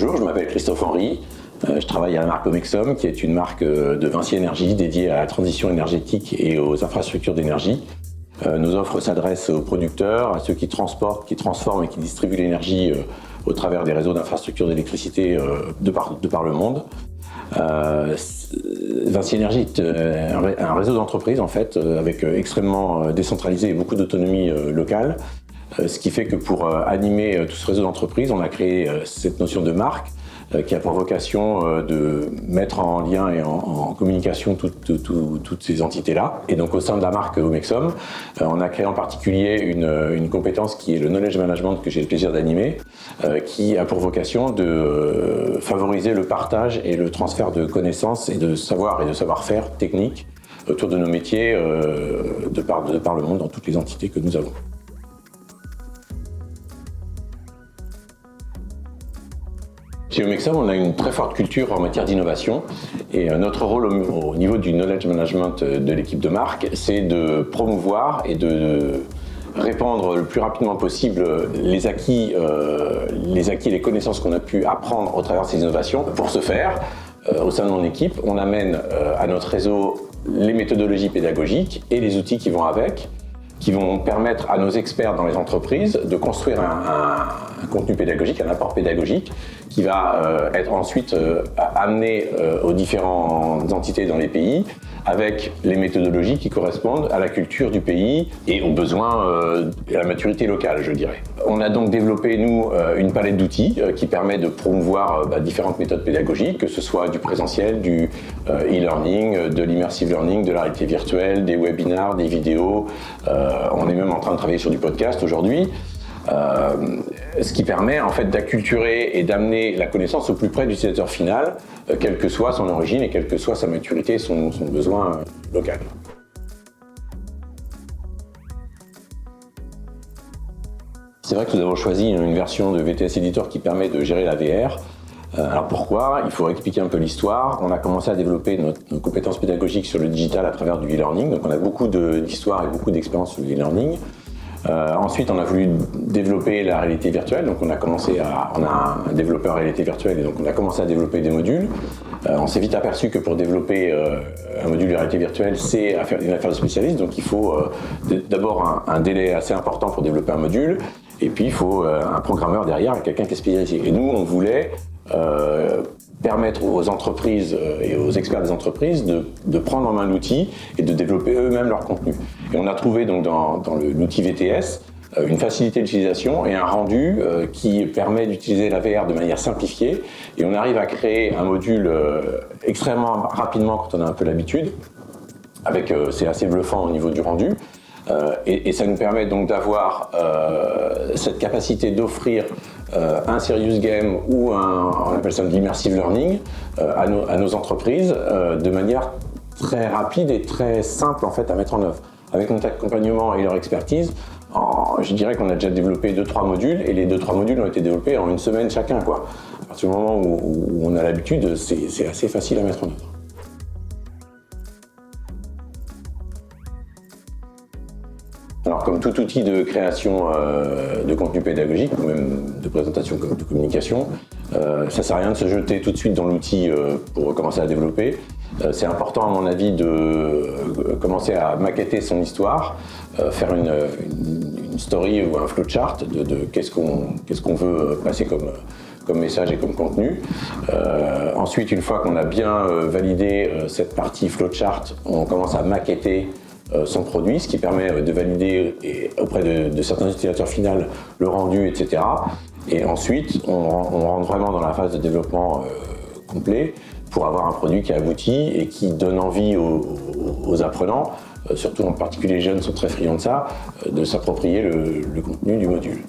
Bonjour, je m'appelle Christophe Henry, je travaille à la marque Omexom, qui est une marque de Vinci Énergie dédiée à la transition énergétique et aux infrastructures d'énergie. Nos offres s'adressent aux producteurs, à ceux qui transportent, qui transforment et qui distribuent l'énergie au travers des réseaux d'infrastructures d'électricité de par le monde. Vinci Énergie est un réseau d'entreprises en fait, avec extrêmement décentralisé et beaucoup d'autonomie locale. Ce qui fait que pour animer tout ce réseau d'entreprises, on a créé cette notion de marque qui a pour vocation de mettre en lien et en communication toutes ces entités-là. Et donc au sein de la marque Omexom, on a créé en particulier une compétence qui est le knowledge management que j'ai le plaisir d'animer, qui a pour vocation de favoriser le partage et le transfert de connaissances et de savoir et de savoir-faire techniques autour de nos métiers de par le monde dans toutes les entités que nous avons. Chez Omexom, on a une très forte culture en matière d'innovation et notre rôle au niveau du knowledge management de l'équipe de marque, c'est de promouvoir et de répandre le plus rapidement possible les acquis et les connaissances qu'on a pu apprendre au travers de ces innovations. Pour ce faire, au sein de mon équipe, on amène à notre réseau les méthodologies pédagogiques et les outils qui vont avec, qui vont permettre à nos experts dans les entreprises de construire un contenu pédagogique, un apport pédagogique qui va être ensuite amené aux différentes entités dans les pays avec les méthodologies qui correspondent à la culture du pays et aux besoins et à la maturité locale, je dirais. On a donc développé, nous, une palette d'outils qui permet de promouvoir différentes méthodes pédagogiques, que ce soit du présentiel, du e-learning, de l'immersive learning, de la réalité virtuelle, des webinars, des vidéos. On est même en train de travailler sur du podcast aujourd'hui. Ce qui permet en fait d'acculturer et d'amener la connaissance au plus près de l'utilisateur final, quelle que soit son origine et quelle que soit sa maturité et son besoin local. C'est vrai que nous avons choisi une version de VTS Editor qui permet de gérer la VR. Alors pourquoi ? Il faut expliquer un peu l'histoire. On a commencé à développer nos compétences pédagogiques sur le digital à travers du e-learning. Donc on a beaucoup d'histoire et beaucoup d'expérience sur le e-learning. Ensuite, on a voulu développer la réalité virtuelle, donc on a un développeur réalité virtuelle et donc on a commencé à développer des modules. On s'est vite aperçu que pour développer un module de réalité virtuelle, c'est une affaire de spécialiste, donc il faut d'abord un délai assez important pour développer un module, et puis il faut un programmeur derrière, quelqu'un qui est spécialisé. Et nous, on voulait permettre aux entreprises et aux experts des entreprises de prendre en main l'outil et de développer eux-mêmes leur contenu. Et on a trouvé donc dans l'outil VTS une facilité d'utilisation et un rendu qui permet d'utiliser la VR de manière simplifiée. Et on arrive à créer un module extrêmement rapidement quand on a un peu l'habitude. C'est assez bluffant au niveau du rendu. Et ça nous permet donc d'avoir cette capacité d'offrir un serious game ou on appelle ça de l'immersive learning à nos entreprises de manière très rapide et très simple en fait à mettre en œuvre. Avec notre accompagnement et leur expertise, je dirais qu'on a déjà développé 2-3 modules et les 2-3 modules ont été développés en une semaine chacun, quoi. À partir du moment où on a l'habitude, c'est assez facile à mettre en œuvre. Alors, comme tout outil de création de contenu pédagogique, ou même de présentation de communication, ça ne sert à rien de se jeter tout de suite dans l'outil pour commencer à développer. C'est important, à mon avis, de commencer à maqueter son histoire, faire une story ou un flowchart de qu'est-ce qu'on veut passer comme message et comme contenu. Ensuite, une fois qu'on a bien validé cette partie flowchart, on commence à maqueter son produit, ce qui permet de valider auprès de certains utilisateurs finaux le rendu, etc. Et ensuite, on rentre vraiment dans la phase de développement complet pour avoir un produit qui aboutit et qui donne envie aux apprenants, surtout en particulier les jeunes sont très friands de ça, de s'approprier le contenu du module.